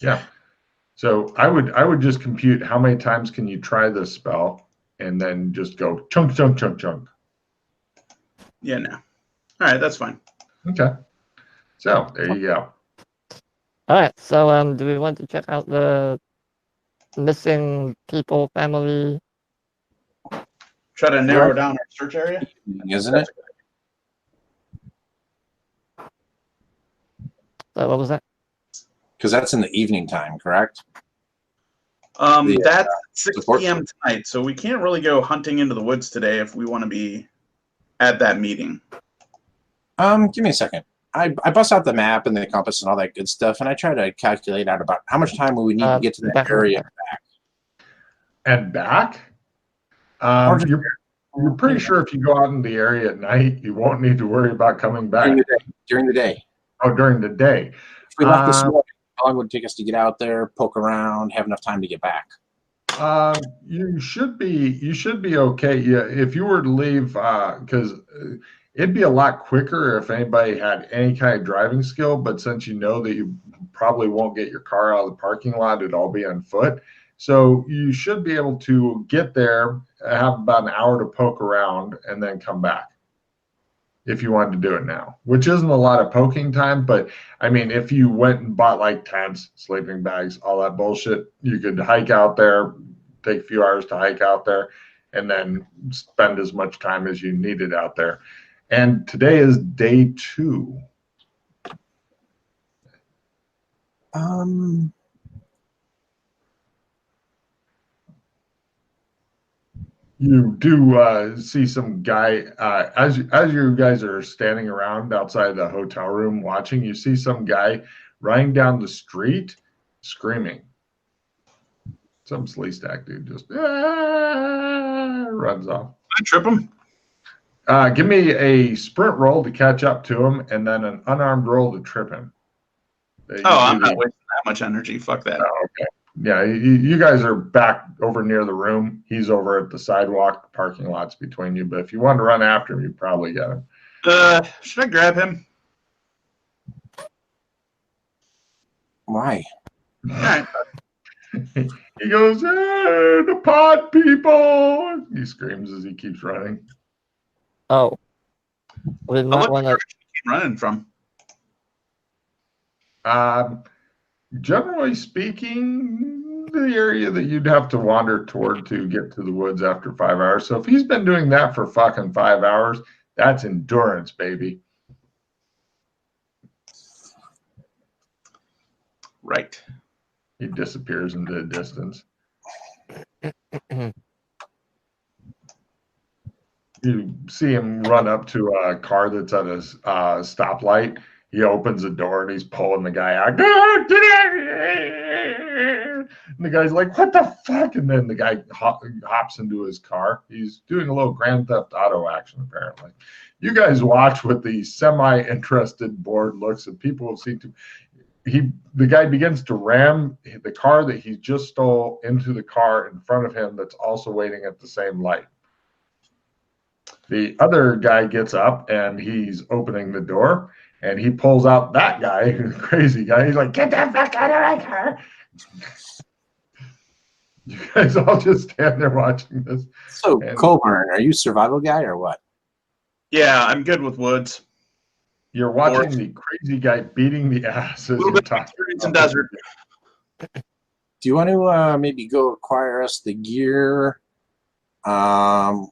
Yeah. So I would just compute how many times can you try this spell, and then just go chunk, chunk, chunk, chunk. Yeah, no. All right, that's fine. Okay. So there you go. All right. So do we want to check out the missing people family? Try to narrow down our search area, isn't it? So what was that? Because that's in the evening time, correct? That's 6 p.m. tonight, so we can't really go hunting into the woods today if we want to be at that meeting. Give me a second. I bust out the map and the compass and all that good stuff, and I try to calculate out about how much time we need to get to that area and back. And back? You're pretty sure if you go out in the area at night, you won't need to worry about coming back. During the day. Oh, during the day. If we left this morning, how long would it take us to get out there, poke around, have enough time to get back? You should be okay. Yeah, if you were to leave, because it'd be a lot quicker if anybody had any kind of driving skill. But since you know that you probably won't get your car out of the parking lot, it'd all be on foot. So you should be able to get there, have about an hour to poke around, and then come back. If you wanted to do it now, which isn't a lot of poking time, but I mean, if you went and bought like tents, sleeping bags, all that bullshit, you could hike out there, take a few hours to hike out there, and then spend as much time as you needed out there. And today is day 2. You do see some guy as you guys are standing around outside the hotel room watching. You see some guy running down the street, screaming. Some Sleestak dude just runs off. I trip him. Give me a sprint roll to catch up to him, and then an unarmed roll to trip him. I'm not wasting that much energy. Fuck that. Oh, okay. Yeah, you guys are back over near the room. He's over at the sidewalk. The parking lot's between you. But if you want to run after him, you probably got him. Should I grab him? Why? All right. He goes, hey, the pod people. He screams as he keeps running. Oh. We might want to keep running from. Generally speaking, the area that you'd have to wander toward to get to the woods after 5 hours. So if he's been doing that for fucking 5 hours, that's endurance, baby. Right. He disappears into the distance. You see him run up to a car that's at a stoplight. He opens the door and he's pulling the guy out. And the guy's like, what the fuck? And then the guy hops into his car. He's doing a little Grand Theft Auto action, apparently. You guys watch with the semi-interested, bored looks of people who the guy begins to ram the car that he just stole into the car in front of him that's also waiting at the same light. The other guy gets up and he's opening the door. And he pulls out that guy, the crazy guy. He's like, get the fuck out of my car. You guys all just stand there watching this. So, Colburn, are you a survival guy or what? Yeah, I'm good with woods. You're watching the crazy guy beating the ass as you're talking. Some desert. Do you want to maybe go acquire us the gear?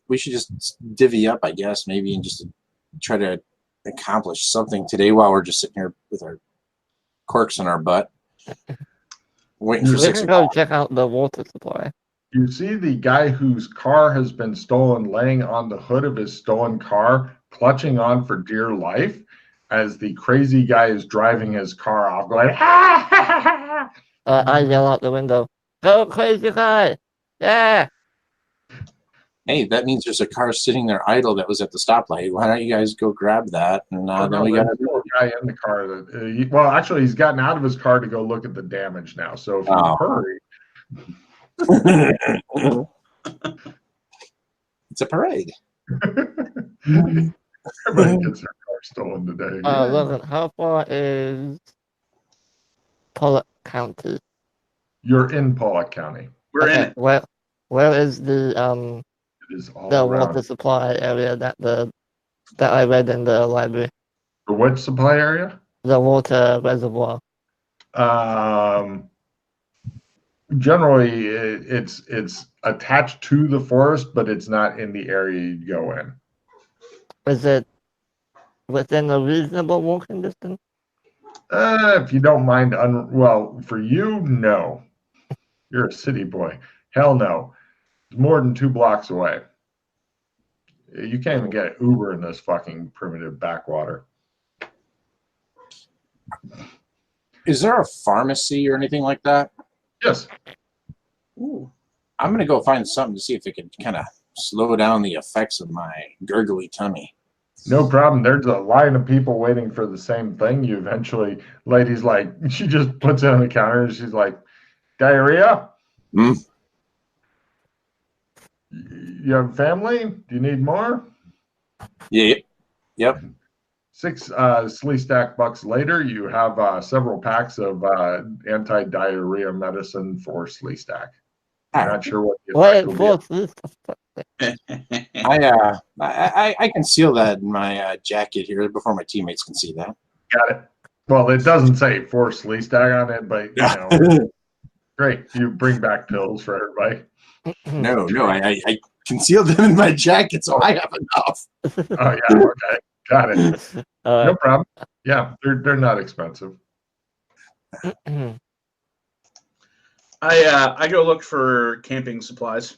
We should just divvy up, I guess, maybe, and just try to accomplish something today while we're just sitting here with our corks in our butt waiting for 6 o'clock. Go check out the water supply. You see the guy whose car has been stolen laying on the hood of his stolen car, clutching on for dear life as the crazy guy is driving his car off, going, ha, ha, ha, ha. I yell out the window, go crazy guy. Yeah. Hey, that means there's a car sitting there idle that was at the stoplight. Why don't you guys go grab that? And then we got a guy in the car that, well, actually, he's gotten out of his car to go look at the damage now. So if you hurry, it's a parade. Everybody gets their car stolen today. Logan, how far is county? You're in Pollock County. We're in it. Where is the It is all the around. water supply area that I read in the library? The what supply area? The water reservoir. Generally, it's attached to the forest, but it's not in the area you go in. Is it within a reasonable walking distance? If you don't mind, well, for you, no. You're a city boy. Hell no. It's more than 2 blocks away. You can't even get Uber in this fucking primitive backwater. Is there a pharmacy or anything like that? Yes. Ooh. I'm gonna go find something to see if it can kind of slow down the effects of my gurgly tummy. No problem. There's a line of people waiting for the same thing. You eventually, lady's like, she just puts it on the counter and she's like, diarrhea? Hmm? You have family? Do you need more? Yeah. Yep. 6 Sleestak bucks later, you have several packs of anti-diarrhea medicine for Sleestak. I'm not sure what the effect will be. I conceal that in my jacket here before my teammates can see that. Got it. Well, it doesn't say for Sleestak on it, but you know, great. You bring back pills for everybody. No, I concealed them in my jacket, so I have enough. Oh yeah, okay, got it. No problem. Yeah, they're not expensive. I go look for camping supplies.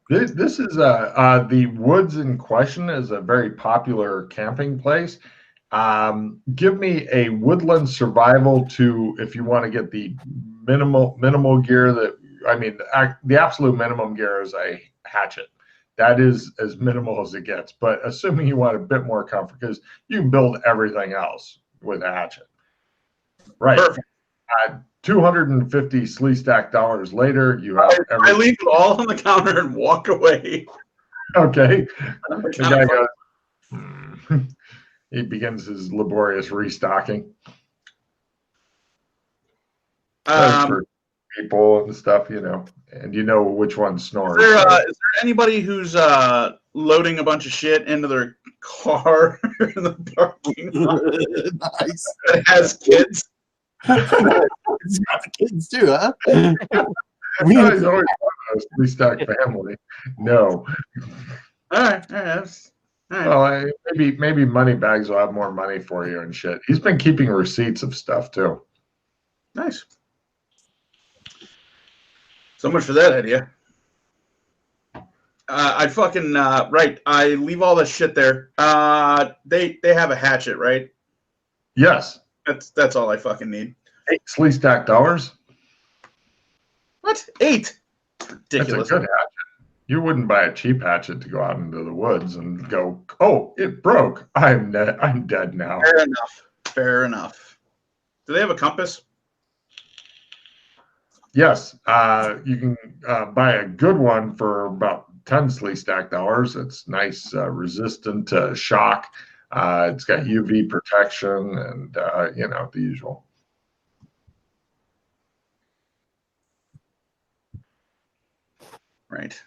This is the woods in question is a very popular camping place. Give me a woodland survival to if you want to get the minimal gear that I mean the absolute minimum gear is a hatchet. That is as minimal as it gets. But assuming you want a bit more comfort, because you can build everything else with a hatchet. Right. Perfect. 250 Sleestak dollars later, you have I leave it all on the counter and walk away. Okay. The guy goes, he begins his laborious restocking. For people and stuff, you know, and you know which one snores. Is there anybody who's loading a bunch of shit into their car in the parking lot? Nice. That has kids? It's got the kids too, huh? We always wanted a Sleestak family. No. All right. All right. Well, maybe Moneybags will have more money for you and shit. He's been keeping receipts of stuff too. Nice. So much for that idea. I fucking right. I leave all this shit there. They have a hatchet, right? Yes. That's all I fucking need. 8 Sleestak dollars. What? 8? Ridiculous. That's a good hatchet. You wouldn't buy a cheap hatchet to go out into the woods and go, oh, it broke. I'm dead now. Fair enough. Fair enough. Do they have a compass? Yes. You can buy a good one for about 10 Sleestak dollars. It's nice, resistant to shock. It's got UV protection and, you know, the usual. Right.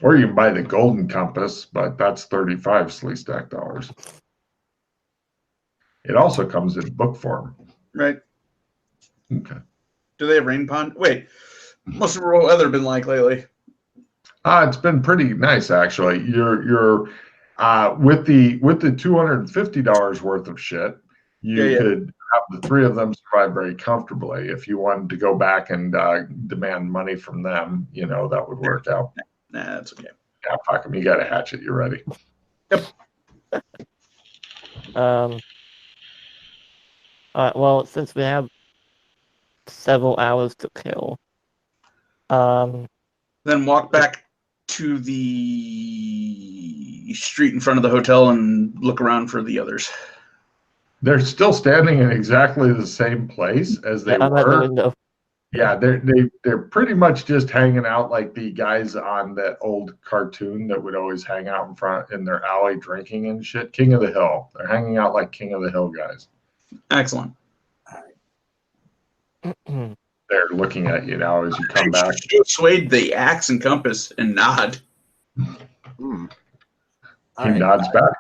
Or you can buy the golden compass, but that's 35 Sleestak dollars. It also comes in book form. Right. Okay. Do they have rain pond? Wait. What's the rural weather been like lately? It's been pretty nice actually. You're with the $250 worth of shit, you could have the 3 of them survive very comfortably. If you wanted to go back and demand money from them, you know, that would work out. Nah, that's okay. Yeah, fuck them. You got a hatchet. You're ready. Yep. All right. Well, since we have several hours to kill, then walk back to the street in front of the hotel and look around for the others. They're still standing in exactly the same place as they I'm at the were. window. Yeah, they're pretty much just hanging out like the guys on that old cartoon that would always hang out in front in their alley drinking and shit. King of the Hill. They're hanging out like King of the Hill guys. Excellent. They're looking at you now as you come back. Swayed the axe and compass and nod. Hmm. He nods back.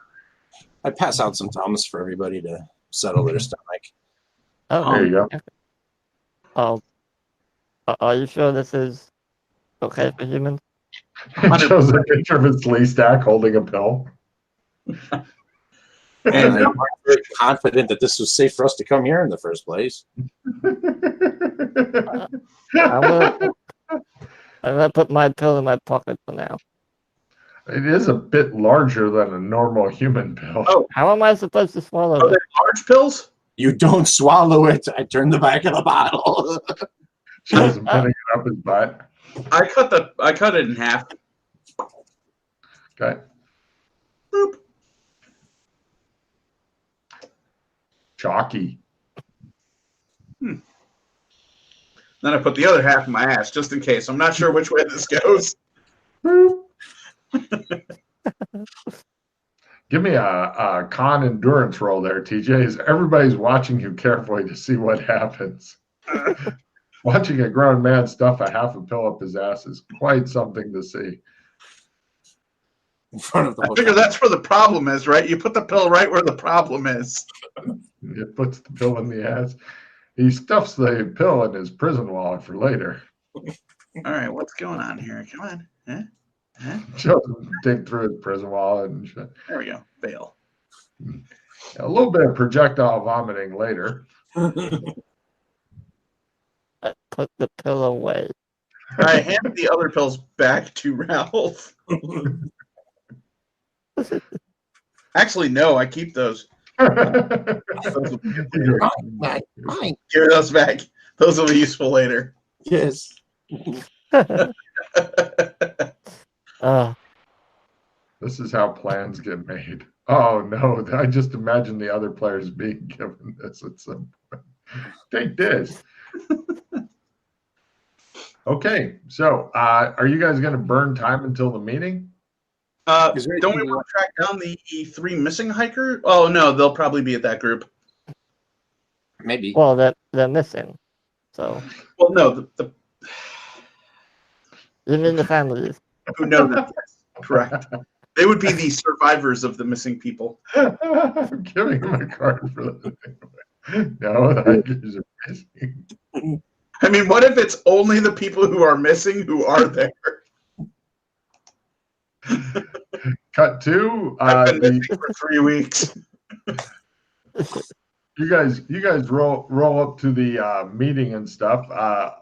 I pass out some Tums for everybody to settle their stomach. Oh, There you go. oh, are you sure this is okay for humans? He shows a picture of his Sleestak holding a pill. And I'm very confident that this was safe for us to come here in the first place. I'm gonna put my pill in my pocket for now. It is a bit larger than a normal human pill. Oh, How am I supposed to swallow are it? they large pills? You don't swallow it. I turn the back of the bottle. Shows him putting it up his butt. I cut it in half. Okay. Boop. Chalky. Then I put the other half in my ass just in case. I'm not sure which way this goes. Give me a con endurance roll there, TJ. Everybody's watching you carefully to see what happens. Watching a grown man stuff a half a pill up his ass is quite something to see. In front of the I figure that's where the problem is, right? You put the pill right where the problem is. It puts the pill in the ass. He stuffs the pill in his prison wallet for later. All right, what's going on here? Come on. Huh? Shows him dig through his prison wallet and shit. There we go. Fail. A little bit of projectile vomiting later. I put the pill away. All right, hand the other pills back to Ralph. Actually, no, I keep those. Mine. Give those back. Those will be useful later. Yes. This is how plans get made. Oh no, I just imagine the other players being given this at some point. Take this. Okay, so are you guys going to burn time until the meeting? Don't we want to track down the three missing hiker? Oh no, they'll probably be at that group. Maybe. Well, they're missing. So. Well, no, the You mean the families? who know that? Yes, correct. They would be the survivors of the missing people. I'm giving him a card for that. No, the hikers are missing. I mean, what if it's only the people who are missing who are there? Cut to I've been missing for 3 weeks. you guys roll up to the meeting and stuff.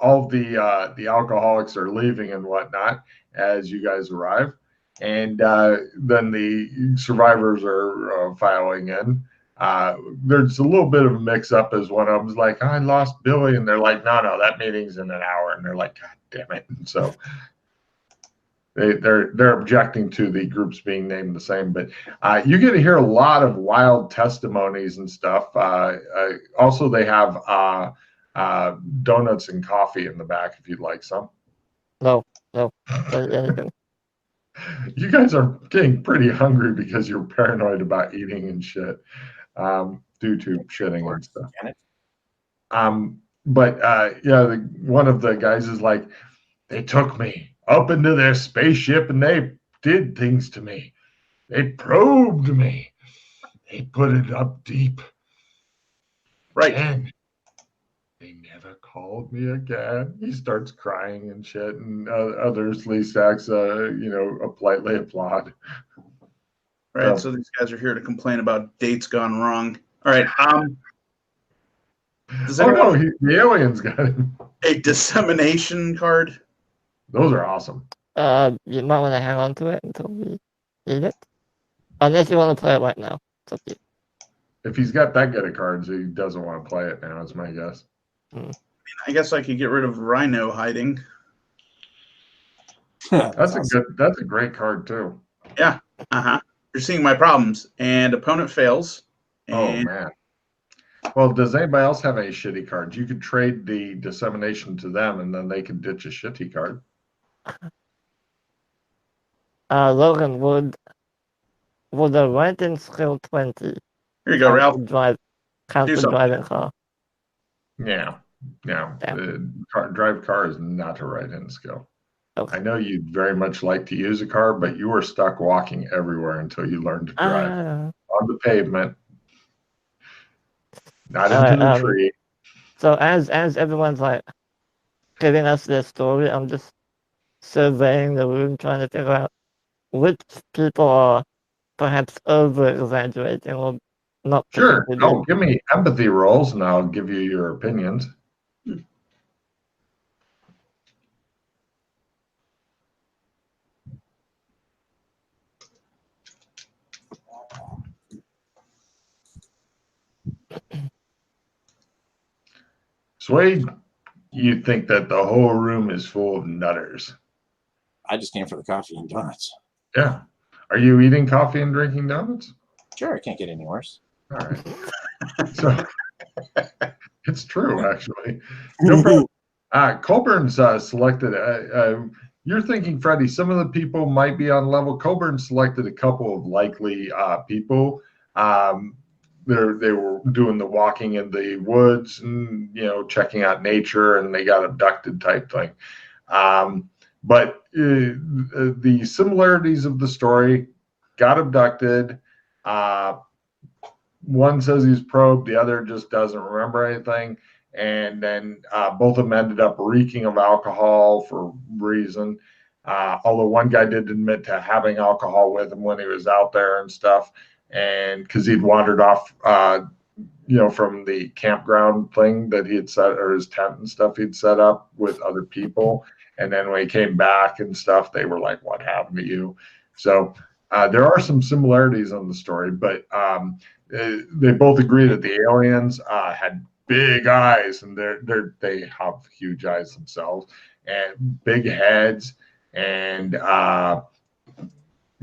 All the alcoholics are leaving and whatnot as you guys arrive, and then the survivors are filing in. There's a little bit of a mix up as one of them's like, I lost Billy, and they're like, no, that meeting's in an hour, and they're like, God damn it. And so they're objecting to the groups being named the same, but you get to hear a lot of wild testimonies and stuff. Also, they have donuts and coffee in the back if you'd like some. No. Anything. You guys are getting pretty hungry because you're paranoid about eating and shit due to shitting and stuff. But one of the guys is like, they took me up into their spaceship and they did things to me. They probed me. They put it up deep. Right. And they never called me again. He starts crying and shit, and other Sleestaks, politely applaud. Right. So these guys are here to complain about dates gone wrong. All right. Does anyone the aliens got him. a dissemination card? Those are awesome. You might want to hang on to it until we need it. Unless you want to play it right now. It's up to you. If he's got that good of cards, he doesn't want to play it now, is my guess. I guess I could get rid of Rhino hiding. That's a great card too. Yeah. You're seeing my problems. And opponent fails. Oh man. Well, does anybody else have any shitty cards? You could trade the dissemination to them, and then they could ditch a shitty card. Logan, would the rent in skill 20 Here you go, Ralph. count the driving car? Yeah. Drive car is not a right-hand skill. Okay. I know you'd very much like to use a car, but you were stuck walking everywhere until you learned to drive on the pavement, not into the tree. So as everyone's like giving us their story, I'm just surveying the room, trying to figure out which people are perhaps over-exaggerating or not. Sure. Oh, give me empathy rolls, and I'll give you your opinions. Swade, you think that the whole room is full of nutters. I just came for the coffee and donuts. Yeah. Are you eating coffee and drinking donuts? Sure, it can't get any worse. All right. So it's true, actually. No problem. Colburn's selected. You're thinking, Freddie, some of the people might be on level. Colburn selected a couple of likely people. They were doing the walking in the woods and checking out nature, and they got abducted type thing. But the similarities of the story: got abducted. One says he's probed, the other just doesn't remember anything. And then both of them ended up reeking of alcohol for reason. Although one guy did admit to having alcohol with him when he was out there and stuff, and because he'd wandered off, from the campground thing that he had set, or his tent and stuff he'd set up with other people. And then when he came back and stuff, they were like, "What happened to you?" So there are some similarities on the story, but they both agree that the aliens had big eyes, and they have huge eyes themselves, and big heads, and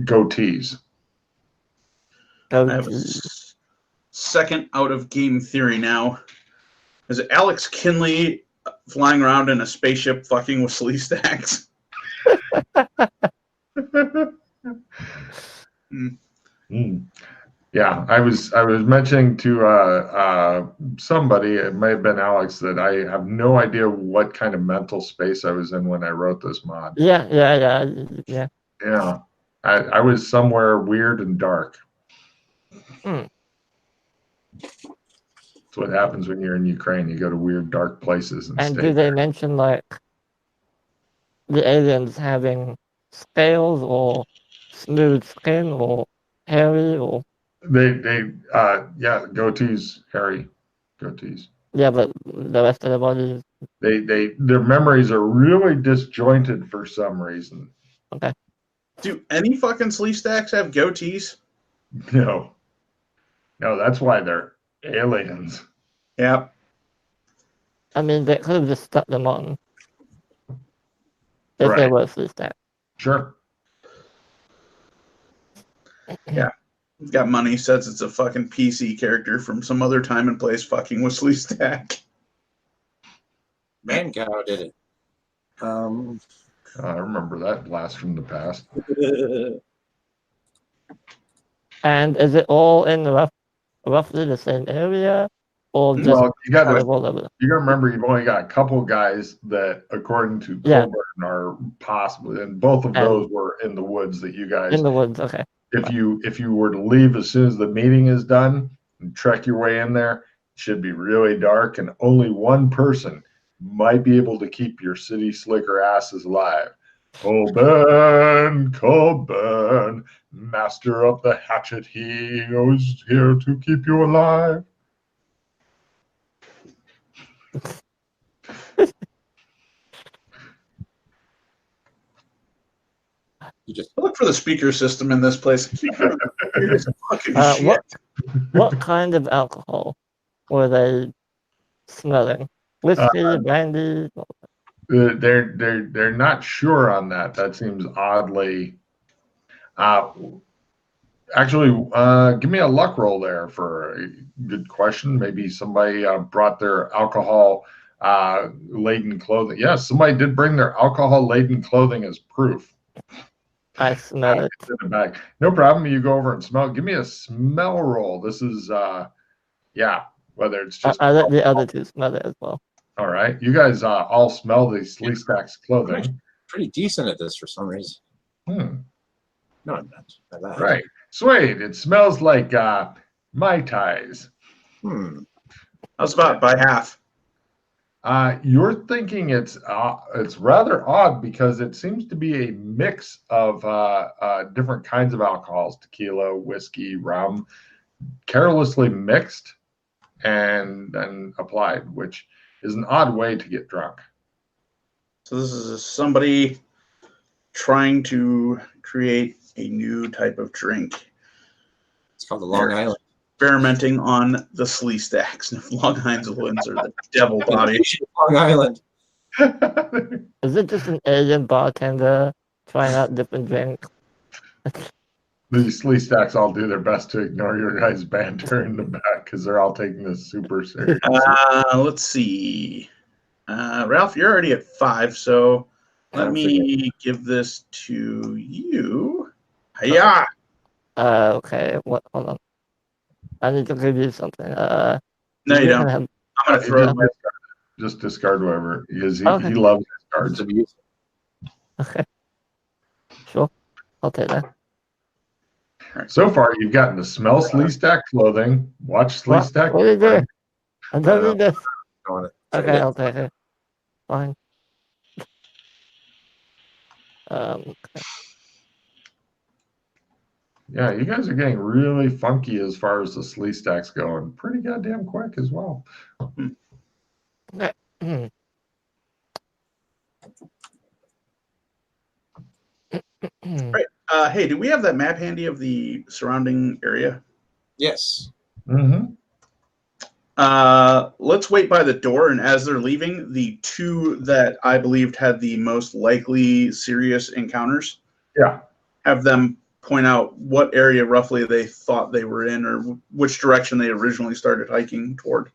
goatees. I have a second out of game theory now. Is it Alex Kinley flying around in a spaceship fucking with Sleestaks? Yeah, I was mentioning to somebody, it may have been Alex, that I have no idea what kind of mental space I was in when I wrote this mod. Yeah. Yeah, I was somewhere weird and dark. That's what happens when you're in Ukraine. You go to weird, dark places and do they mention like the aliens having scales or smooth skin or hairy or? They goatees, hairy goatees. Yeah, but the rest of the body. Their memories are really disjointed for some reason. Okay. Do any fucking Sleestaks have goatees? No, that's why they're aliens. Yep. I mean, they could have just stuck them on if they were Sleestak. Sure. Yeah. He's got money, says it's a fucking PC character from some other time and place fucking with Sleestak. Mancow did it. I remember that blast from the past. And is it all in roughly the same area? Or just you got to remember, you've only got a couple guys that, according to Colburn, are possibly, and both of those were in the woods that you guys. In the woods, okay. If you were to leave as soon as the meeting is done and trek your way in there, it should be really dark, and only one person might be able to keep your city slicker asses alive. Colburn, master of the hatchet, he is here to keep you alive. You just look for the speaker system in this place. What kind of alcohol were they smelling? Whiskey, brandy? They're not sure on that. That seems oddly. Actually, give me a luck roll there for a good question. Maybe somebody brought their alcohol laden clothing. Yes, somebody did bring their alcohol laden clothing as proof. I smell it. In the bag. No problem. You go over and smell. Give me a smell roll. This is whether it's just. I let the other two smell it as well. All right. You guys all smell the Sleestak's clothing. Pretty decent at this for some reason. Hmm. No, I'm not. I lied. Right. Suede, it smells like Mai Tais. I was about by half. You're thinking it's rather odd because it seems to be a mix of different kinds of alcohols, tequila, whiskey, rum, carelessly mixed and applied, which is an odd way to get drunk. So this is somebody trying to create a new type of drink. It's called the Long Island. Experimenting on the Sleestaks. Long Islands are the devil body. Long Island. Is it just an Asian bartender trying out different drinks? The Sleestaks all do their best to ignore your guys' banter in the back because they're all taking this super serious. Let's see. Ralph, you're already at 5, so let me give this to you. Hiya! Okay. What? Hold on. I need to give you something. No, you don't. I'm going to throw it. Just discard whoever, because he Okay. loves his cards. Okay. Sure. I'll take that. So far, you've gotten to smell Sleestak clothing, watch Sleestak. What is it? I don't need this. Okay, Yeah. I'll take it. Fine. Okay. Yeah, you guys are getting really funky as far as the Sleestaks go, and pretty goddamn quick as well. Okay. Right. Hey, do we have that map handy of the surrounding area? Yes. Mm-hmm. Let's wait by the door, and as they're leaving, the 2 that I believed had the most likely serious encounters, Yeah. have them point out what area roughly they thought they were in, or which direction they originally started hiking toward.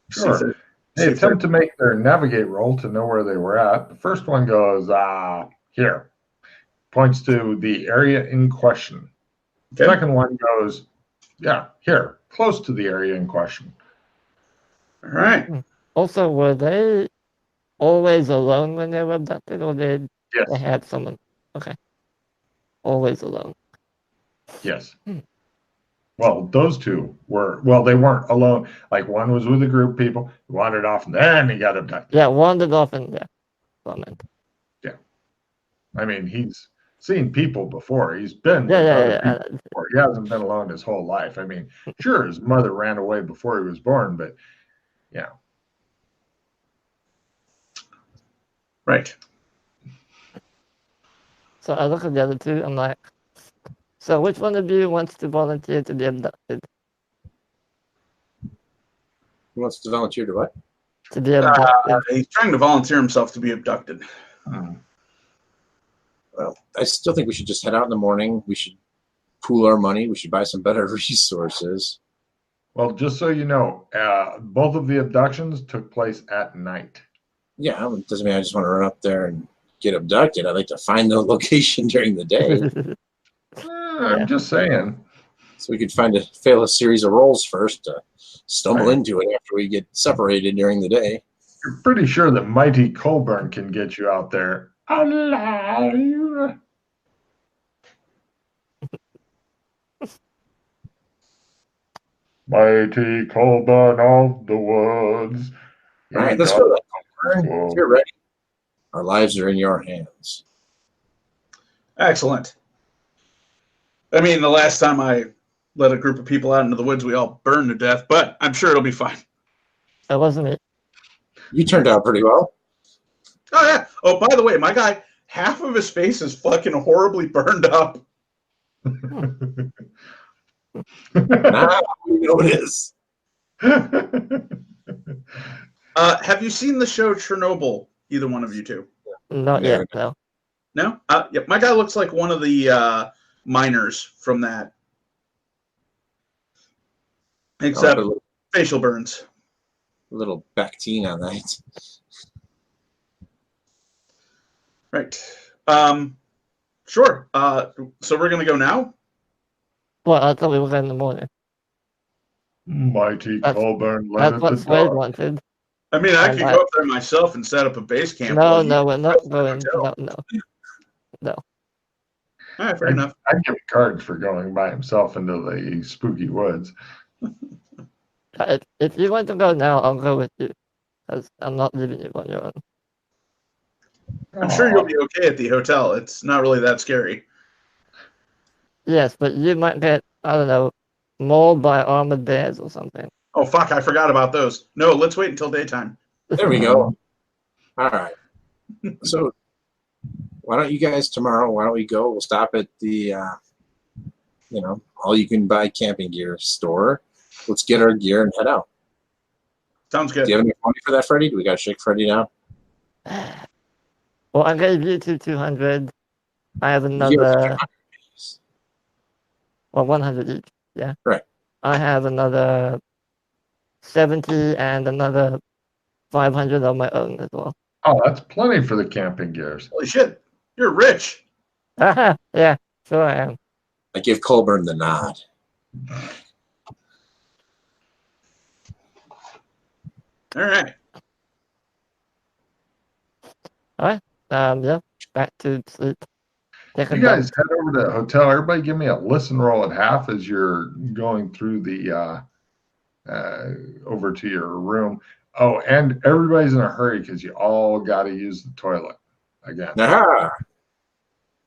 Sure. They attempt to make their navigate roll to know where they were at. The first one goes, here. Points to the area in question. Okay. Second one goes, yeah, here, close to the area in question. All right. Also, were they always alone when they were abducted, or did Yes. they have someone? Okay. Always alone. Yes. Well, those 2 were, they weren't alone. Like one was with a group of people, wandered off, and then he got abducted. Yeah, wandered off and yeah. Yeah. I mean, he's seen people before. He's been with Yeah. other people before. He hasn't been alone his whole life. I mean, sure, his mother ran away before he was born, but yeah. Right. So I look at the other 2. I'm like, so which one of you wants to volunteer to be abducted? Who wants to volunteer to what? To be abducted. He's trying to volunteer himself to be abducted. Well, I still think we should just head out in the morning. We should pool our money. We should buy some better resources. Well, just so you know, both of the abductions took place at night. Yeah, it doesn't mean I just want to run up there and get abducted. I'd like to find the location during the day. I'm just saying. So we could fail a series of rolls first to stumble into it after we get separated during the day. You're pretty sure that Mighty Colburn can get you out there alive. Mighty Colburn of the woods. All right, let's go. If you're ready, our lives are in your hands. Excellent. I mean, the last time I let a group of people out into the woods, we all burned to death, but I'm sure it'll be fine. That wasn't it. You turned out pretty well. Oh, yeah. Oh, by the way, my guy, half of his face is fucking horribly burned up. Now we know it is. Have you seen the show Chernobyl, either one of you 2? Not yet, no. No? Yep. My guy looks like one of the miners from that. Except facial burns. A little Bactine on that. Right. Sure. So we're going to go now? Well, I thought we were going in the morning. Mighty Colburn led That's at what the Slade dark. wanted. I mean, I And could go up there myself and set up a base camp. No, while you no, we're not go to the going. hotel. No. All right, fair enough. I'd give cards for going by himself into the spooky woods. If you want to go now, I'll go with you. Because I'm not leaving you on your own. I'm sure you'll be okay at the hotel. It's not really that scary. Yes, but you might get, I don't know, mauled by armored bears or something. Oh, fuck, I forgot about those. No, let's wait until daytime. There we go. All right. So why don't you guys tomorrow? Why don't we go? We'll stop at the, all you can buy camping gear store. Let's get our gear and head out. Sounds good. Do you have any money for that, Freddie? Do we got to shake Freddie down? Well, I gave you 200. I have You another, 200. 100 each. Yeah. Right. I have another 70 and another 500 of my own as well. Oh, that's plenty for the camping gears. Holy shit, you're rich. Yeah, sure I am. I give Colburn the nod. All right. Yeah, back to sleep. Take a You guys head over to the hotel. Everybody give me a listen roll at half as you're going through the over to your room. Oh, and everybody's in a hurry because you all got to use the toilet again. Aha!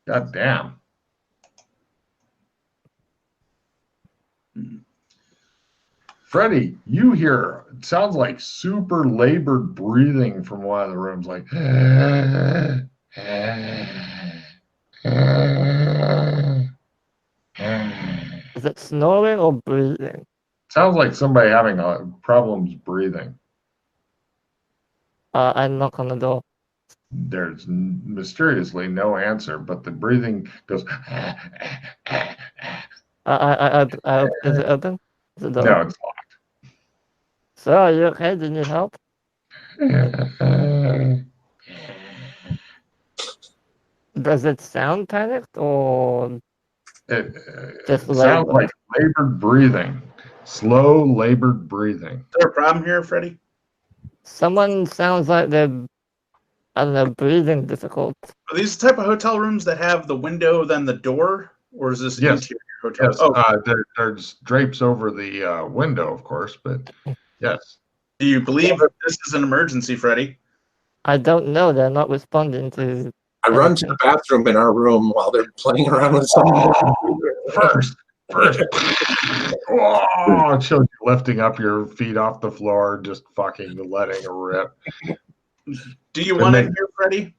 God damn. Freddie, you hear, it sounds like super labored breathing from one of the rooms, like, Is it snoring or breathing? sounds like somebody having problems breathing. I knock on the door. There's mysteriously no answer, but the breathing goes. Is it open? Is it the No, it's locked. So, are you okay? Do you need help? Does it sound panicked or It just sounds labored? like labored breathing, slow labored breathing. Is there a problem here, Freddie? Someone sounds like they're, I don't know, breathing difficult. Are these the type of hotel rooms that have the window, then the door? Or is this Yes. interior hotel? Yes, Oh, there's drapes over the window, of course, but yes. do you believe that this is an emergency, Freddie? I don't know. They're not responding to. I run to the bathroom in our room while they're playing around with something. First. Oh, it showed you lifting up your feet off the floor, just fucking letting it rip. Do you want in here, Freddie?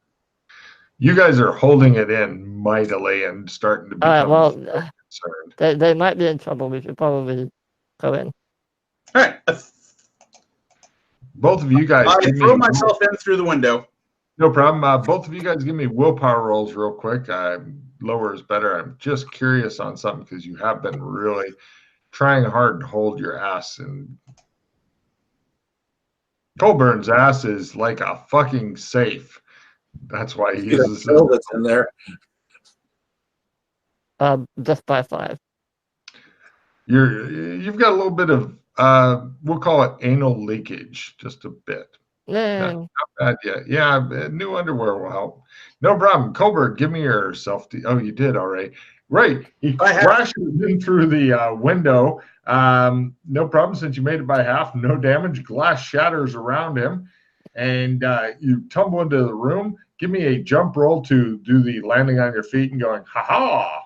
You guys are holding it in mightily and starting to become concerned. They might be in trouble. We should probably go in. All right. Both of you guys. I throw myself in through the window. No problem. Both of you guys give me willpower rolls real quick. Lower is better. I'm just curious on something because you have been really trying hard to hold your ass. And Colburn's ass is like a fucking safe. That's why he uses it. That's in there. Just by 5. You've got a little bit of we'll call it anal leakage, just a bit. Not bad yet. Yeah, new underwear will help. No problem. Colbert, give me your oh, you did all right. Right. He crashes in through the window. No problem since you made it by half. No damage. Glass shatters around him. And you tumble into the room. Give me a jump roll to do the landing on your feet and going, ha-ha.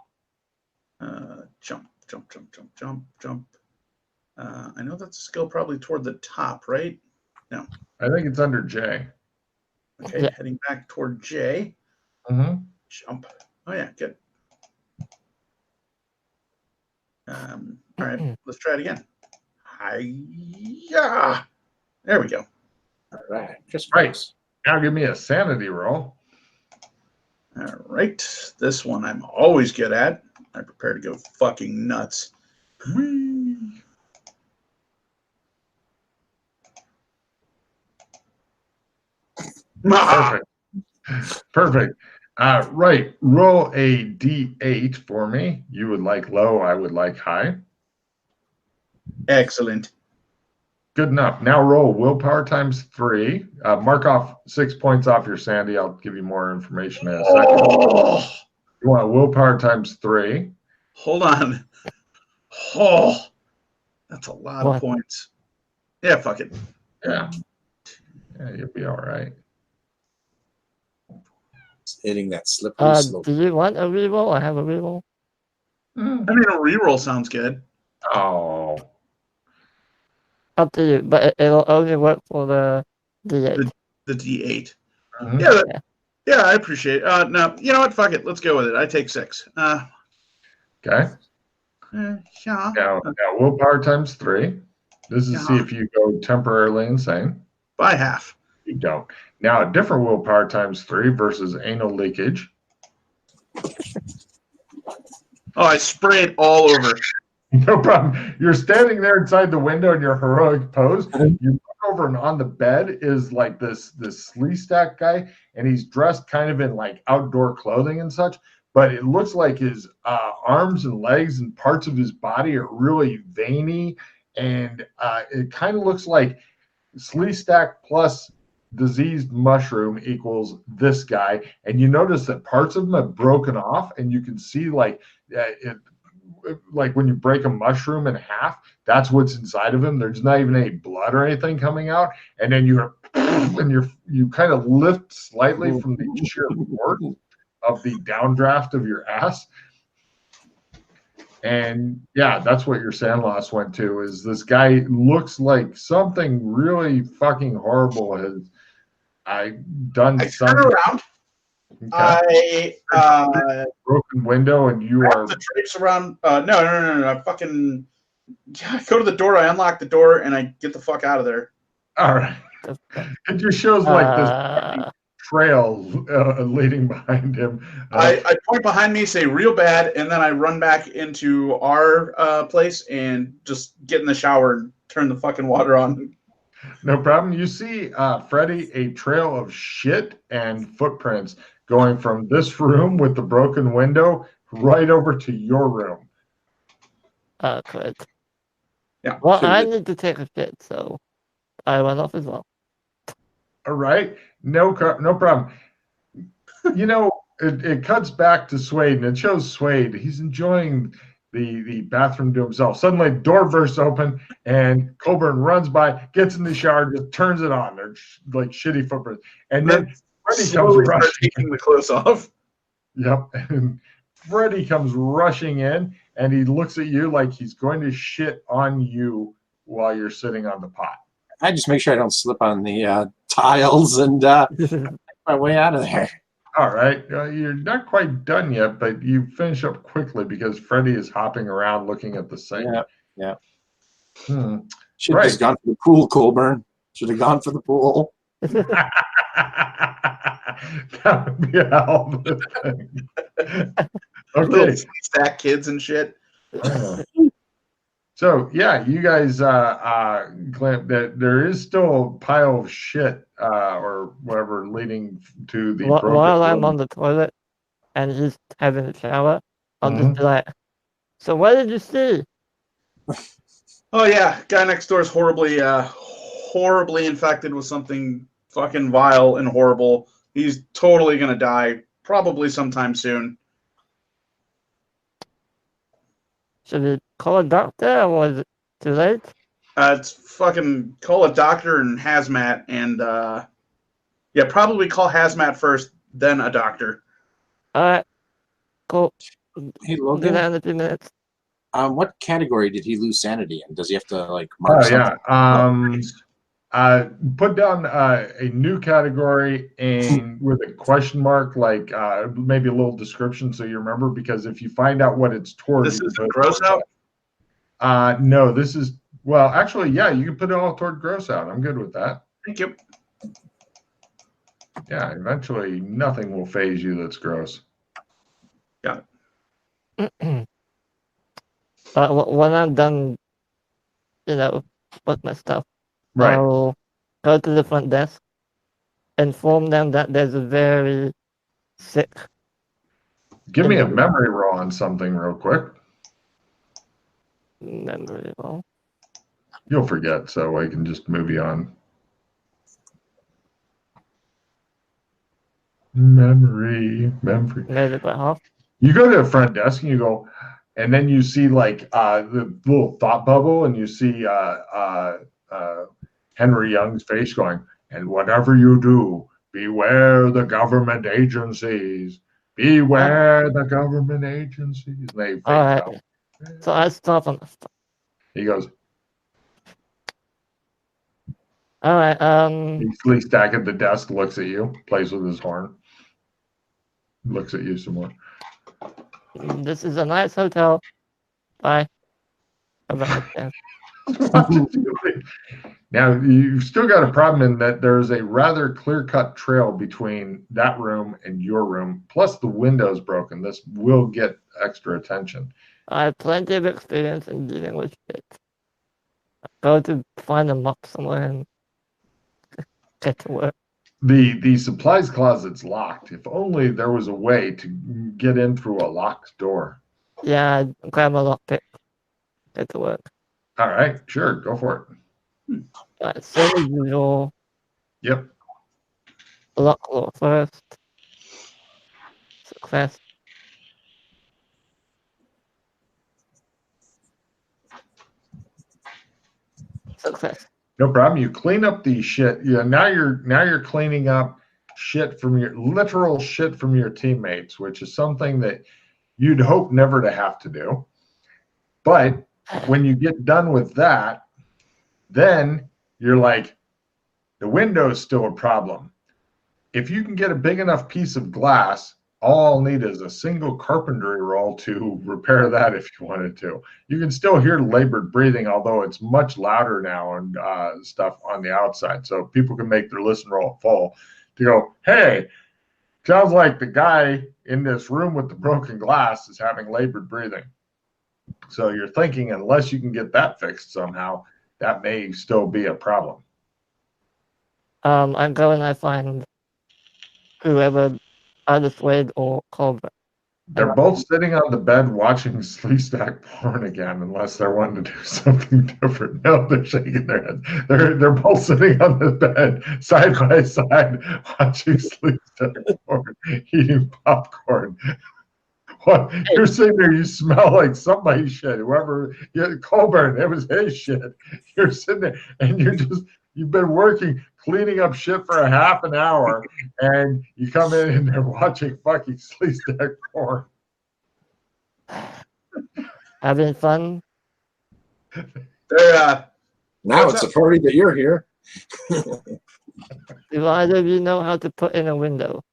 Jump. I know that's a skill probably toward the top, right? No. I think it's under J. Okay, Yeah. Heading back toward J. Mm-hmm. Jump. Oh, yeah, good. All right, let's try it again. Hi-ya! There we go. All right. Just right. Now give me a sanity roll. All right. This one I'm always good at. I prepare to go fucking nuts. Whee. Perfect. Right. Roll a D8 for me. You would like low. I would like high. Excellent. Good enough. Now roll willpower times 3. Mark off 6 points off your Sandy. I'll give you more information in a second. Oh, You want willpower times 3. hold on. Oh, that's a lot of What? points. Yeah, fuck it. Yeah. Yeah, you'll be all right. Hitting that slippery slope. Do you want a reroll? I have a reroll. I mean, a reroll sounds good. Oh. Up to you, but it'll only work for the D8. The D8. Mhm. Yeah, yeah, I appreciate it. No, you know what? Fuck it. Let's go with it. I take 6. Okay. Yeah. Now willpower times 3. This is to see Yeah. if you go temporarily insane. By half. You don't. Now a different willpower times 3 versus anal leakage. Oh, I spray it all over. No problem. You're standing there inside the window in your heroic pose. You look over, and on the bed is like this Sleestak guy, and he's dressed kind of in like outdoor clothing and such. But it looks like his arms and legs and parts of his body are really veiny, and it kind of looks like Sleestak plus diseased mushroom equals this guy. And you notice that parts of him have broken off, and you can see like like when you break a mushroom in half, that's what's inside of him. There's not even any blood or anything coming out. And then you kind of lift slightly from the sheer force of the downdraft of your ass. And yeah, that's what your sand loss went to. Is this guy looks like something really fucking horrible has done I something. turn around. Okay. I Broken window, and you are the drapes around. No. I fucking I go to the door. I unlock the door, and I get the fuck out of there. all right. It just shows like this trail leading behind him. I point behind me, say real bad, and then I run back into our place and just get in the shower and turn the fucking water on. No problem. You see, Freddy, a trail of shit and footprints going from this room with the broken window right over to your room. Good. Yeah. Well, I need to take a shit, so I went off as well. All right. No problem. You know, it cuts back to Suede, and it shows Suede. He's enjoying the bathroom to himself. Suddenly, door bursts open, and Colburn runs by, gets in the shower, just turns it on. They're like shitty footprints. And then Freddy comes rushing. Taking the clothes off. Yep. And Freddy comes rushing in, and he looks at you like he's going to shit on you while you're sitting on the pot. I just make sure I don't slip on the tiles and make my way out of there. All right. You're not quite done yet, but you finish up quickly because Freddy is hopping around looking at the sink. Yeah. Right. Should have just gone for the pool, Colburn. Should have gone for the pool. That would be a hell of a thing. Little Okay. stack kids and shit. So yeah, you guys claim that there is still a pile of shit or whatever leading to the broken While I'm room. on the toilet and he's having a shower, I'll just be like, so what did you see? Oh yeah, guy next door is horribly infected with something fucking vile and horrible. He's totally gonna die, probably sometime soon. Should we call a doctor or was it too late? It's fucking call a doctor and hazmat, and yeah, probably call hazmat first, then a doctor. Alright, cool. Hey, Do Logan, that in a few minutes. what category did he lose sanity in? Does he have to like mark something? Put down a new category and with a question mark, like maybe a little description so you remember, because if you find out what it's towards. This is a gross out? No, this is, well, actually, yeah, you can put it all toward gross out. I'm good with that. Thank you. Yeah, eventually nothing will phase you that's gross. Got it. When I'm done, with my stuff, Right. I'll go to the front desk, inform them that there's a very sick. Give me a memory roll on something real quick. Memory roll. You'll forget, so I can just move you on. Memory. Made it by half. You go to the front desk and you go, and then you see like the little thought bubble, and you see Henry Young's face going, and whatever you do, beware the government agencies. Beware the government agencies. And they fade Alright. out. So I stop on the stuff. He goes, Alright, Sleestak at the desk, looks at you, plays with his horn, looks at you some more. this is a nice hotel. Bye. Bye-bye. Now, you've still got a problem in that there's a rather clear-cut trail between that room and your room, plus the window's broken. This will get extra attention. I have plenty of experience in dealing with shit. Go to find a mop somewhere and get to work. The supplies closet's locked. If only there was a way to get in through a locked door. Yeah, I grab a lockpick. Get to work. All right, sure, go for it. Alright, same as usual. Yep. Lock door first. Success. Success. No problem. You clean up the shit. Yeah, now you're cleaning up shit from your literal shit from your teammates, which is something that you'd hope never to have to do. But when you get done with that, then you're like, the window's still a problem. If you can get a big enough piece of glass, all I'll need is a single carpentry roll to repair that if you wanted to. You can still hear labored breathing, although it's much louder now and stuff on the outside. So people can make their listen roll full to go, hey, sounds like the guy in this room with the broken glass is having labored breathing. So you're thinking, unless you can get that fixed somehow, that may still be a problem. I go and I find whoever, either Slade or Culver. They're both sitting on the bed watching Sleestak porn again, unless they're wanting to do something different. No, they're shaking their heads. They're both sitting on the bed, side by side, watching Sleestak porn, eating popcorn. What you're sitting there, you smell like somebody's shit. Whoever, Colburn, it was his shit. You're sitting there, and you've been working, cleaning up shit for a half an hour, and you come in and they're watching fucking Sleestak porn. Having fun? They're Now it's a party that you're here. Do either of you know how to put in a window?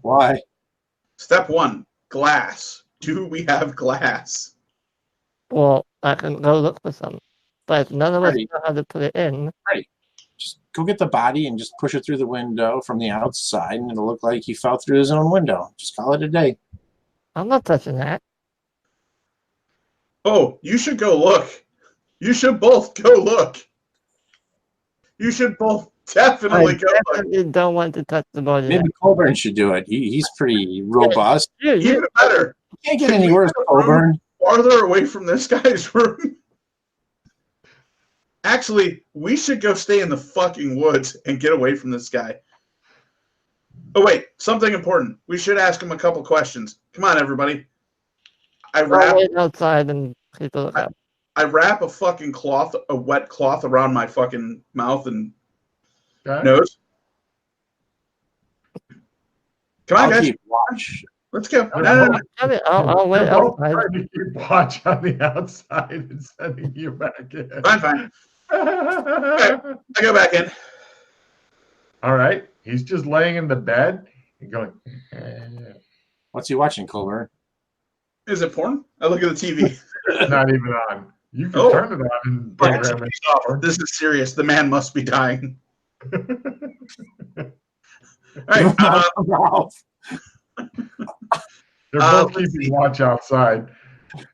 Why? step one, glass. Do we have glass? Well, I can go look for some. But if none of us Right. know how to put it in, Just go get the body and just push it through the window from the outside, and it'll look like he fell through his own window. Just call it a day. I'm not touching that. Oh, you should go look. You should both go look. You should both definitely I go look. definitely don't want to touch the body. Maybe Colburn should do it. He's pretty robust. You, Even better, You can't get any worse, Colburn. farther away from this guy's room. Actually, we should go stay in the fucking woods and get away from this guy. Oh, wait, something important. We should ask him a couple questions. Come on, everybody. I I'll wait outside and people look up. wrap a fucking cloth, a wet cloth around my fucking mouth and Okay. nose. Come on, I'll guys. keep watch. Let's go. I No. I'll wait They're both outside. trying to keep watch on the outside and sending you back in. Fine. I go back in. All right. He's just laying in the bed and going, What's he watching, Colburn? Is it porn? I look at the TV. it's not even on. You can Oh. turn it on and Fuck, program it. stop. This is serious. The man must be dying. All right. Ralph. They're both let's keeping see. watch outside.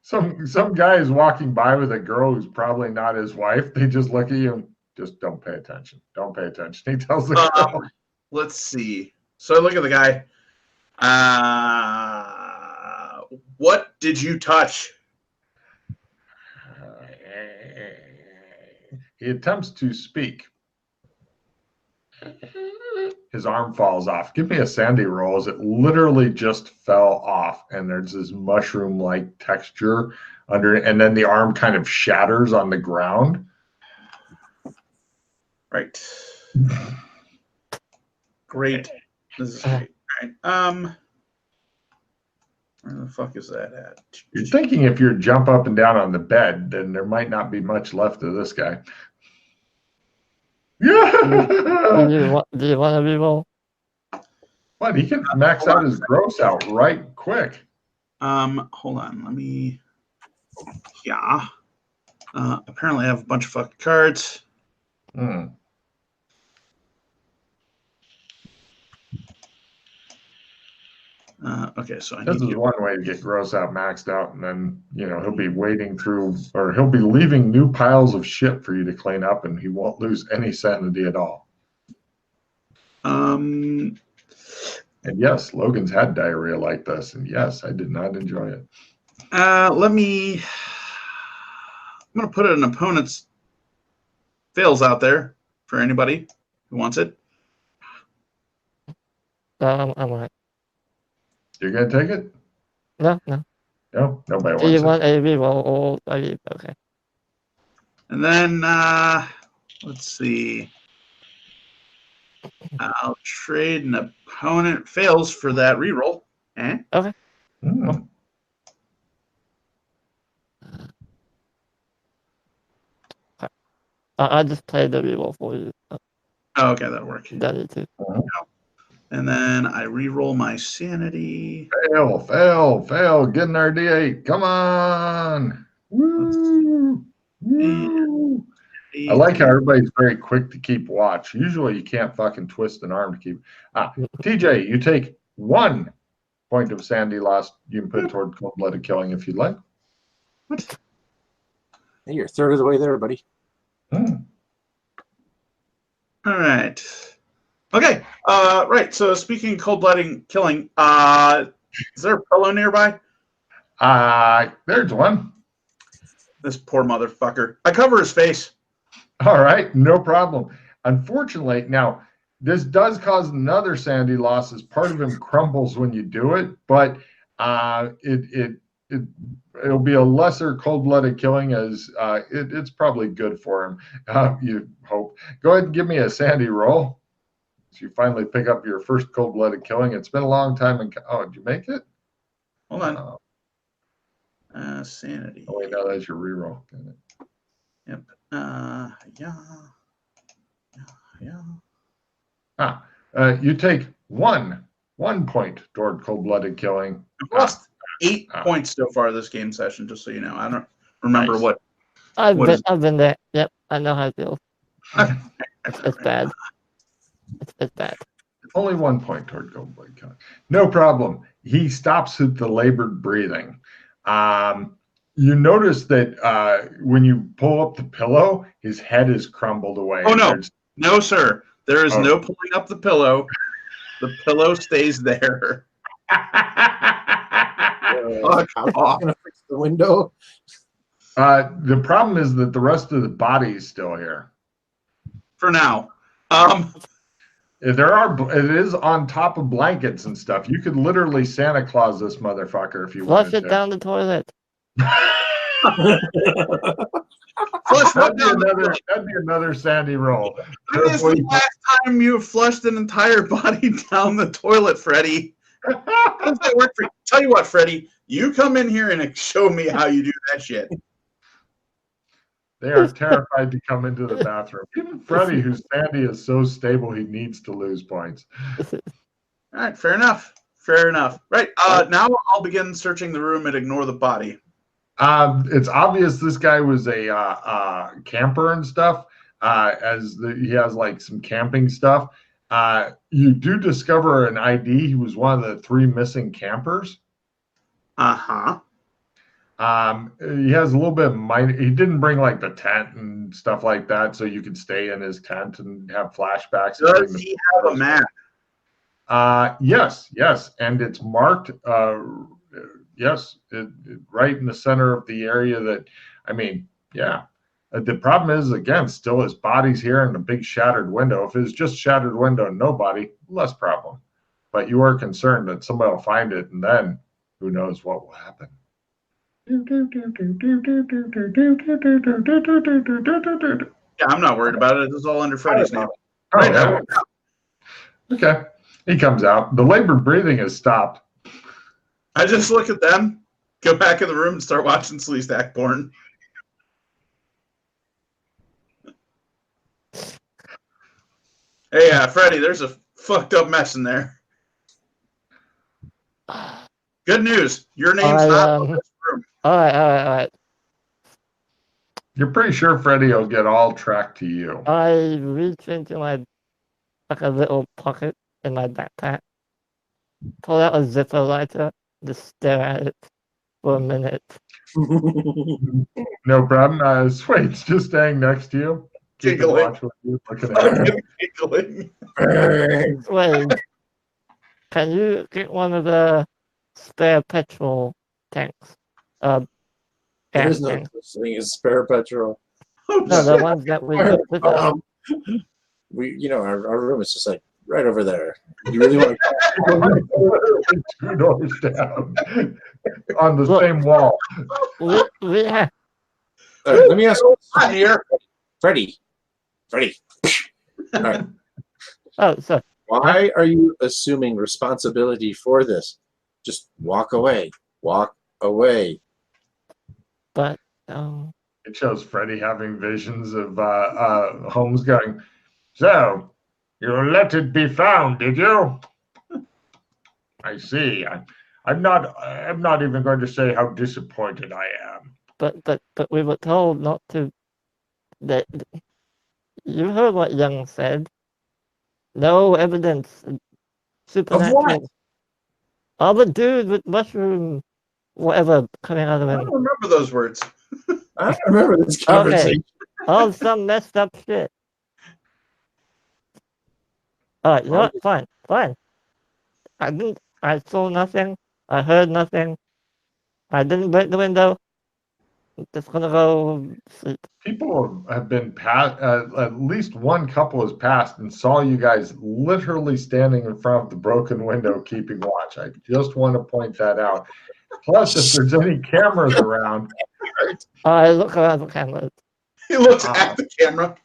Some guy is walking by with a girl who's probably not his wife. They just look at you and just don't pay attention. Don't pay attention. He tells the girl. Let's see. So I look at the guy. What did you touch? He attempts to speak. His arm falls off. Give me a sandy roll as it literally just fell off, and there's this mushroom-like texture under it, and then the arm kind of shatters on the ground. Right. Great. This is great. All right. Where the fuck is that at? You're thinking if you jump up and down on the bed, then there might not be much left of this guy. Yeah. Do you want to reroll? What? He can max out his gross out right quick. Hold on. Let me. Yeah. Apparently, I have a bunch of fucking cards. Hmm. Okay, so I This need is you. one way to get gross out maxed out, and then he'll be wading through, or he'll be leaving new piles of shit for you to clean up, and he won't lose any sanity at all. Um. And yes, Logan's had diarrhea like this, and yes, I did not enjoy it. Let me. I'm gonna put an opponent's fails out there for anybody who wants it. I'm like, You're gonna take it? no. No, nobody Do you wants want a reroll or okay? And then let's see. I'll trade an opponent fails for that reroll. Eh? Okay. it. Hmm. I'll just play the reroll for you. Oh, okay, that'll work. Done it too. And then I reroll my sanity. Fail. Get an RD8. Come on. Woo. Woo. I like how everybody's very quick to keep watch. Usually you can't fucking twist an arm to keep. TJ, you take 1 point of sanity loss. You can put toward cold-blooded killing if you'd like. What? Hey, you're a third of the way there, buddy. Hmm. All right. Okay. Right. So speaking of cold-blooded killing, is there a pillow nearby? There's one. This poor motherfucker. I cover his face. All right, no problem. Unfortunately, now this does cause another sanity loss as part of him crumbles when you do it, but it'll be a lesser cold-blooded killing as it's probably good for him. You hope. Go ahead and give me a sanity roll. So you finally pick up your first cold-blooded killing. It's been a long time. Did you make it? Hold on. Sanity. Oh wait, no, that's your reroll. Yep. Yeah. You take one point toward cold-blooded killing. I've lost 8 points so far this game session, just so you know. I don't remember Nice. what. I've been there. Yep, I know how it feels. It's bad. It's bad. Only 1 point toward cold-blooded killing. No problem. He stops at the labored breathing. You notice that when you pull up the pillow, his head is crumbled away. Oh, no. No, sir. There is no pulling up the pillow. The pillow stays there. Fuck off. Gonna fix the window. The problem is that the rest of the body is still here. For now. It is on top of blankets and stuff. You could literally Santa Claus this motherfucker if you Flush wanted it to. down the toilet. That'd be another sandy roll. When is the last time you flushed an entire body down the toilet, Freddie? How does that work for you? Tell you what, Freddie, you come in here and show me how you do that shit. They are terrified to come into the bathroom. Even Freddie, whose sandy is so stable, he needs to lose points. All right, fair enough. Right, now I'll begin searching the room and ignore the body. It's obvious this guy was a camper and stuff, he has like some camping stuff. You do discover an ID. He was one of the 3 missing campers. Uh-huh. He has a little bit of he didn't bring like the tent and stuff like that, so you could stay in his tent and have flashbacks. Does he have a map? Yes, and it's marked. Yes, right in the center of the area that. I mean, yeah. The problem is, again, still his body's here and a big shattered window. If it's just shattered window and nobody, less problem. But you are concerned that somebody will find it, and then who knows what will happen. Yeah, I'm not worried about it. This is all under Freddy's name. Oh, Right yeah. Okay. He comes out. The labored breathing has stopped. I just look at them, go back in the room, and start watching Sleestak porn. Hey, Freddy, there's a fucked up mess in there. Good news. Your name's not in this room. All right. You're pretty sure Freddy will get all tracked to you. I reach into my a little pocket in my backpack, pull out a zipper lighter, just stare at it for a minute. No problem. Swade's just staying next to you. Giggling. Watch what you're looking at. Giggling. Wait, can you get one of the spare petrol tanks? There is Gas no tanks. such thing as spare petrol. No, the ones that we put up. Our room is just like right over there. You really want to 2 doors down on the same wall. We have. let me ask you, Not here. Freddy. All right. Oh, so Why are you assuming responsibility for this? Just walk away. Walk away. but It shows Freddy having visions of Holmes going, "So, you let it be found, did you? I see. I'm not even going to say how disappointed I am." but we were told not to. That you heard what Young said. No evidence. Supernatural. Of what? All the dude with mushroom, whatever, coming out of I him. don't remember those words. I don't remember this conversation. All some messed up shit. All right, you know what? Fine. I saw nothing. I heard nothing. I didn't break the window. I'm just gonna go sleep. People have been passed. At least one couple has passed and saw you guys literally standing in front of the broken window, keeping watch. I just want to point that out. Plus, if there's any cameras around, I look around the cameras. He looks at the camera.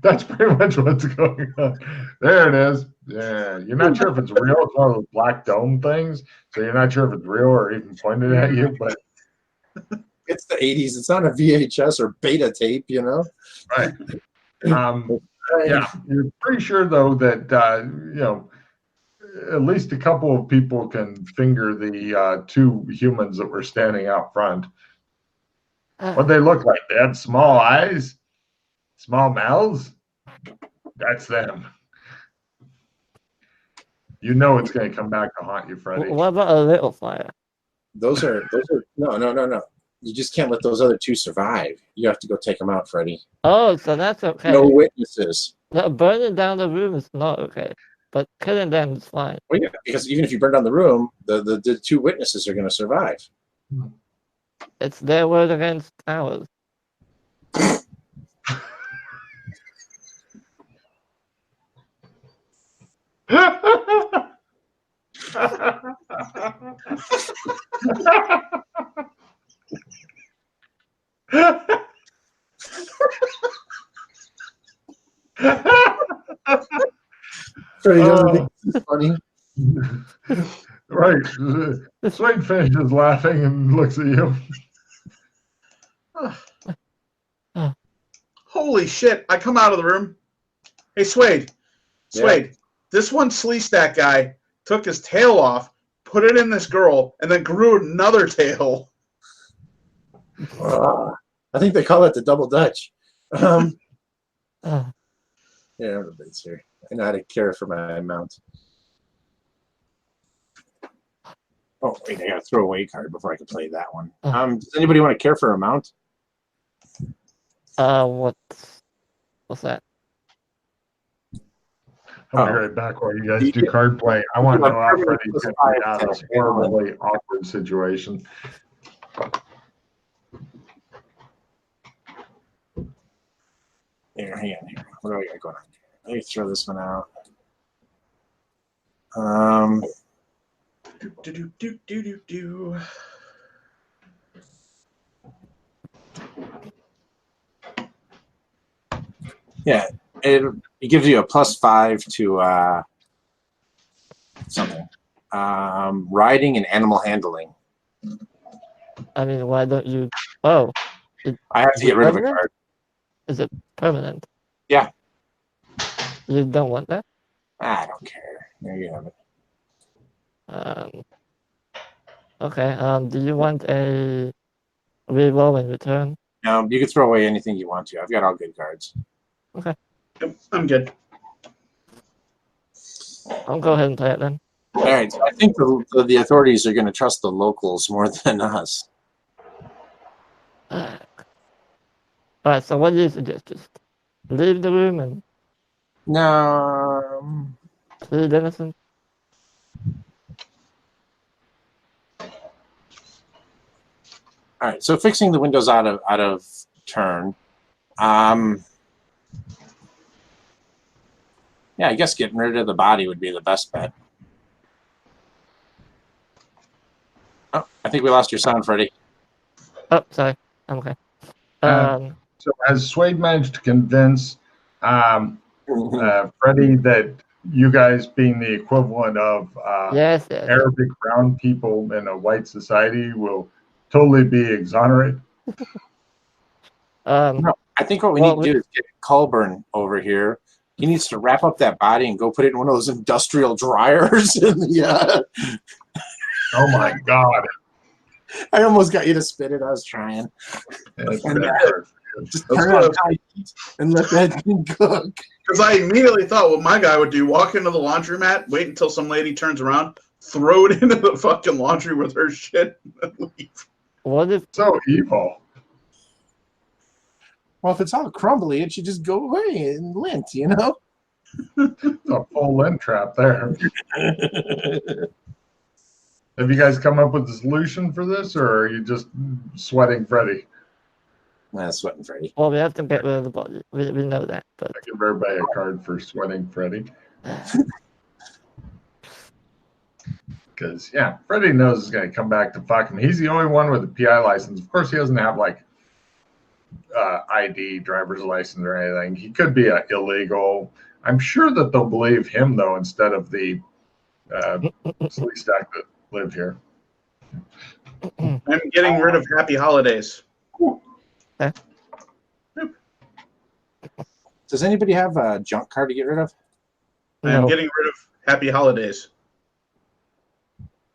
that's pretty much what's going on. There it is. Yeah, you're not sure if it's real. It's one of those black dome things, so you're not sure if it's real or even pointed at you. But It's the 80s. It's not a VHS or beta tape, you know? right. Yeah, you're pretty sure though that at least a couple of people can finger the 2 humans that were standing out front. What they look like? They had small eyes, small mouths. That's them. You know it's going to come back to haunt you, Freddy. What about a little fire? Those are no. You just can't let those other 2 survive. You have to go take them out, Freddy. Oh, so that's okay. No witnesses. No, burning down the room is not okay, but killing them is fine. Well, yeah, because even if you burn down the room, the 2 witnesses are going to survive. It's their word against ours. Freddy doesn't think this is funny. Right. Slade finishes laughing and looks at you. Holy shit. I come out of the room. Hey, Swade. This one Sleestak guy took his tail off, put it in this girl, and then grew another tail. I think they call it the double Dutch. Yeah, everybody's here. I know how to care for my mount. Oh, wait, I gotta throw away a card before I can play that one. Does anybody want to care for a mount? What's that? I'll be right back while you guys do card play. I want to know how Freddy's going to get out of this horribly awkward situation. Here, hang on here. What do I got going on? Let me throw this one out. Do. Yeah, it gives you a +5 to something. Riding and animal handling. I mean, why don't you? Oh, I have is to get it rid of a permanent? card. Is it permanent? Yeah. You don't want that? I don't care. There you have it. Okay. Do you want a reroll in return? No, you can throw away anything you want to. I've got all good cards. Okay. Yep, I'm good. I'll go ahead and play it then. All right. So I think the authorities are going to trust the locals more than us. All right. So what do you suggest? Just leave the room and No. plead innocent? All right. So fixing the windows out of turn. Yeah, I guess getting rid of the body would be the best bet. Oh, I think we lost your sound, Freddie. Oh, sorry. I'm okay. So has Swade managed to convince Freddie that you guys being the equivalent of Yes. Arabic brown people in a white society will totally be exonerated? No, I think what we need to do is get Colburn over here. He needs to wrap up that body and go put it in one of those industrial dryers. Yeah. Oh my God. I almost got you to spit it. I was trying. It's And, bad for just turn it on high heat and let that thing cook. Because I immediately thought what my guy would do: walk into the laundromat, wait until some lady turns around, throw it into the fucking laundry with her shit, and leave. What if? So evil. Well, if it's all crumbly, it should just go away in lint, you know? It's a full lint trap there. Have you guys come up with a solution for this, or are you just sweating Freddie? Sweating Freddie. Well, we have to get rid of the body. We know that, but I give everybody a card for sweating Freddie. Because, yeah, Freddie knows it's going to come back to fuck him. He's the only one with a PI license. Of course, he doesn't have, like, ID, driver's license, or anything. He could be illegal. I'm sure that they'll believe him, though, instead of the Sleestak that live here. I'm getting rid of Happy Holidays. Okay. Does anybody have a junk card to get rid of? I'm No. getting rid of Happy Holidays.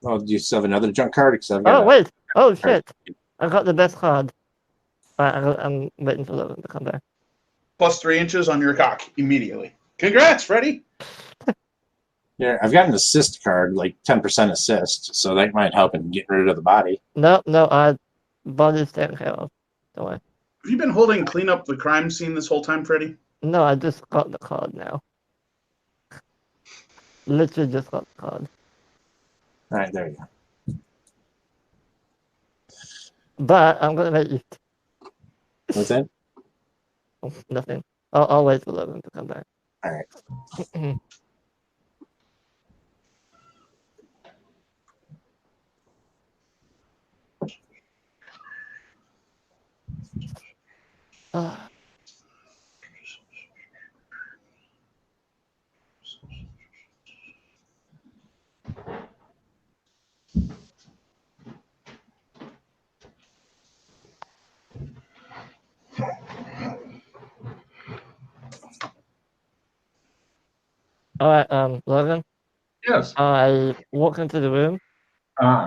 Oh, do you still have another junk card? Wait. Oh, shit. I got the best card. I'm waiting for Logan to come back. Plus 3 inches on your cock immediately. Congrats, Freddie. Yeah, I've got an assist card, like 10% assist, so that might help in getting rid of the body. No, body's taken care of. Don't worry. Have you been holding clean up the crime scene this whole time, Freddie? No, I just got the card now. Literally just got the card. All right, there you go. But I'm gonna make you. What's that? Oh, nothing. I'll wait for Logan to come back. All right. All right, Logan. Yes. I walk into the room.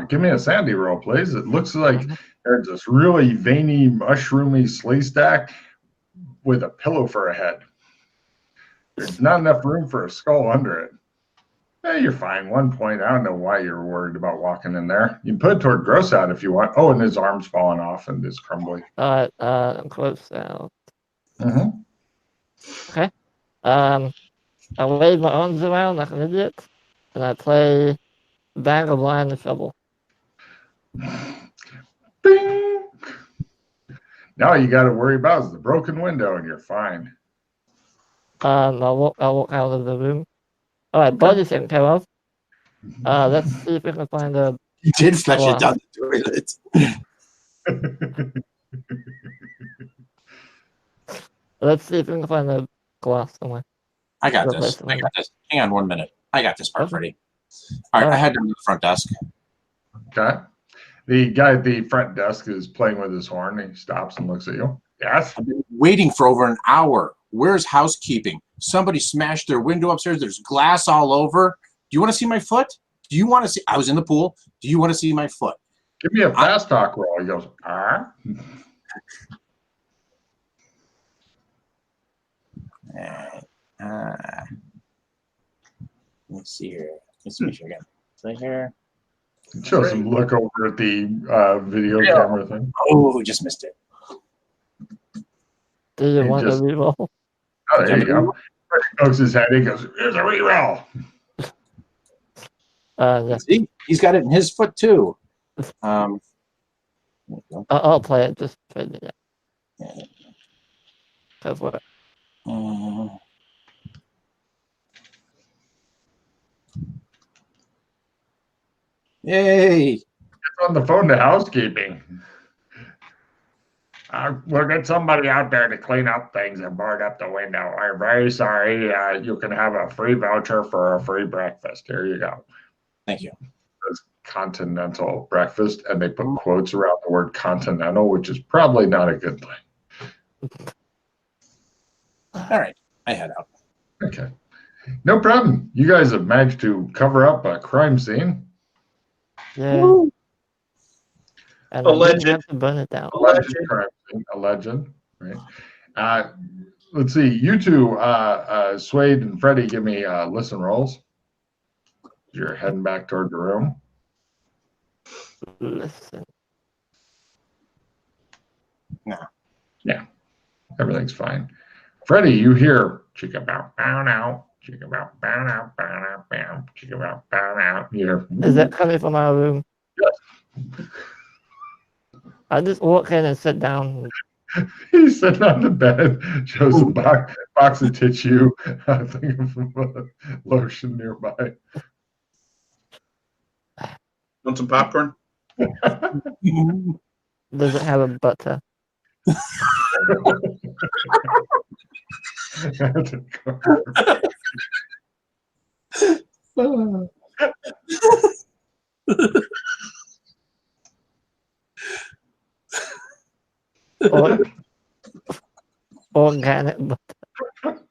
Give me a sandy roll, please. It looks like there's this really veiny, mushroomy Sleestak with a pillow for a head. There's not enough room for a skull under it. Hey, you're fine. 1 point. I don't know why you're worried about walking in there. You can put it toward gross out if you want. Oh, and his arm's falling off and is crumbly. All right, I'm close out. Mm-hmm. Okay. I wave my arms around like an idiot, and I play Bag of Line and Shovel. Bing! Now all you got to worry about is the broken window, and you're fine. I'll walk out of the room. All right, body's taken care of. Let's see if we can find a. You did flush Wow. it down the toilet. Let's see if we can find a glass somewhere. I got Replace this. the I window. got this. Hang on 1 minute. I got this part, Okay. Freddie. All right, All I right. head down to the front desk. Okay. The guy at the front desk is playing with his horn. He stops and looks at you. Yes. I've been waiting for over an hour. Where's housekeeping? Somebody smashed their window upstairs. There's glass all over. Do you want to see my foot? Do you want to see? I was in the pool. Do you want to see my foot? Give me a fast talk roll. He goes, ah. Let me see here. Let's make sure again. Right here. Shows him look over at the video Yeah. camera thing. Oh, just missed it. Do you He want just- a reroll? Oh, there you go. He pokes his head. He goes, here's a reroll. Yeah. See, he's got it in his foot too. There you go. I'll play it. Just play it. Yeah. Go for it. Yay! It's on the phone to housekeeping. We'll get somebody out there to clean up things and board up the window. I'm very sorry. You can have a free voucher for a free breakfast. Here you go. Thank you. It's continental breakfast, and they put quotes around the word continental, which is probably not a good thing. All right, I head out. Okay. No problem. You guys have managed to cover up a crime scene. Yeah. Woo. And I Alleged. didn't have to burn it down. Alleged crime scene. Alleged. Right. Let's see. You two, Suede and Freddie, give me listen rolls. You're heading back toward the room. Listen. Everything's fine. Freddie, you hear chicka bow bow now, chicka bow bow now, bow now, bow, chicka bow bow now. You hear, Is it coming from our room? Yes. I just walk in and sit down. He's sitting on the bed, shows a box of tissue, I think of lotion nearby. Want some popcorn? Does it have a butter? Or organic butter.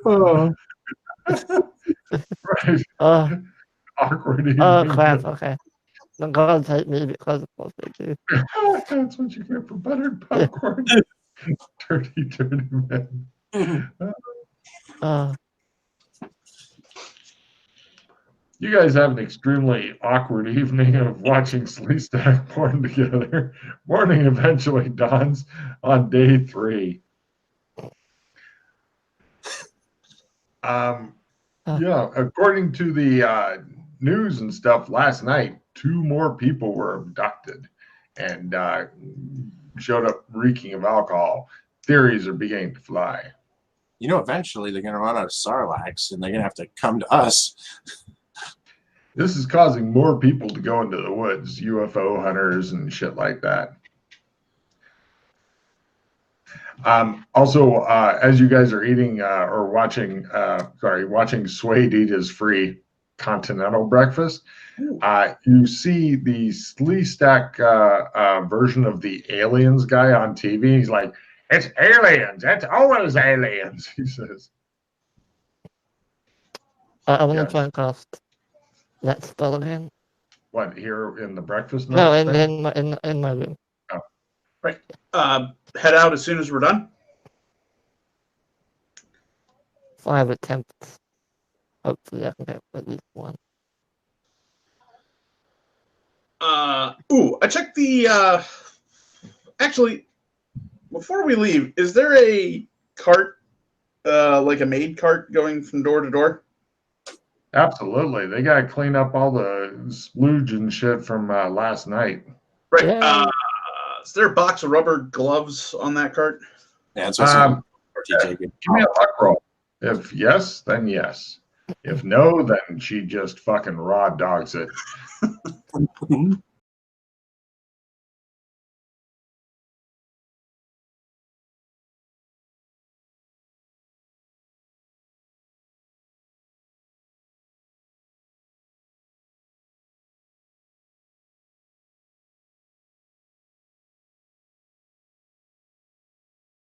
Oh. Right. Oh, Awkward evening. crap. Okay. The gods hate me because of what they do. That's what you get for buttered popcorn. Dirty, dirty man. Oh, You guys have an extremely awkward evening of watching Sleestak porn together. Morning eventually dawns on day 3. Yeah, according to the news and stuff last night, 2 more people were abducted and showed up reeking of alcohol. Theories are beginning to fly. You know, eventually they're going to run out of Sarlacc, and they're going to have to come to us. This is causing more people to go into the woods, UFO hunters and shit like that. Also, as you guys are eating or watching, watching Suede eat his free continental breakfast, you see the Sleestak version of the aliens guy on TV. He's like, "It's aliens. It's always aliens," he says. I'm gonna Yes. try and cast that spell again. What, here in the breakfast No, notes thing? in my room. Head out as soon as we're done. 5 attempts. Hopefully I can get at least one. I checked the. Actually, before we leave, is there a cart, like a maid cart, going from door to door? Absolutely. They got to clean up all the splooge and shit from last night. Right. Yeah. Is there a box of rubber gloves on that cart? Yeah, that's what I'm saying. Give me a luck roll. If yes, then yes. If no, then she just fucking raw dogs it.